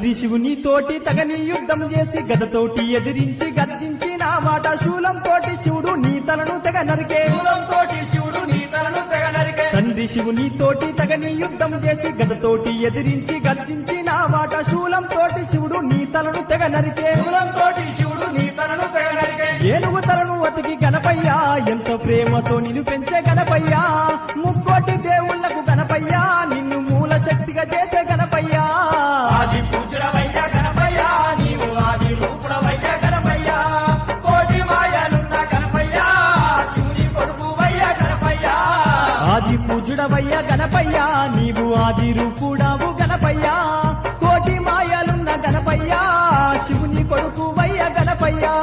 తండ్రి శివుని తోటి తగని యుద్ధం చేసి గదతోటి ఎదిరించి గర్జించిన మాట శూలంతోటి శివుడు నీ తలను తెగ నరికే తండ్రి శివుని తోటి తగని యుద్ధం చేసి గదతోటి ఎదిరించి గర్జించిన మాట శూలంతోటి శివుడు నీ తలను తెగ నరికే ఏనుగు తలను అతికి గణపయ్యా ఎంతో ప్రేమతో నిన్ను పెంచే గణపయ్యా ముక్కోటి దేవుళ్లకు గణపయ్యా నిన్ను మూల శక్తిగా చేసే గణపయ్యా ఆది పూజుడవయ్యా గణపయ్యా నీవు ఆది రూపుడవయ్యా గణపయ్యా కోటి మాయలున్న గణపయ్యా శివుని కొడుకువయ్యా గణపయ్యా ఆది పూజుడవయ్యా గణపయ్యా నీవు ఆది రూపుడావు గణపయ్యా కోటి మాయలున్న గణపయ్యా శివుని కొడుకువయ్యా గణపయ్యా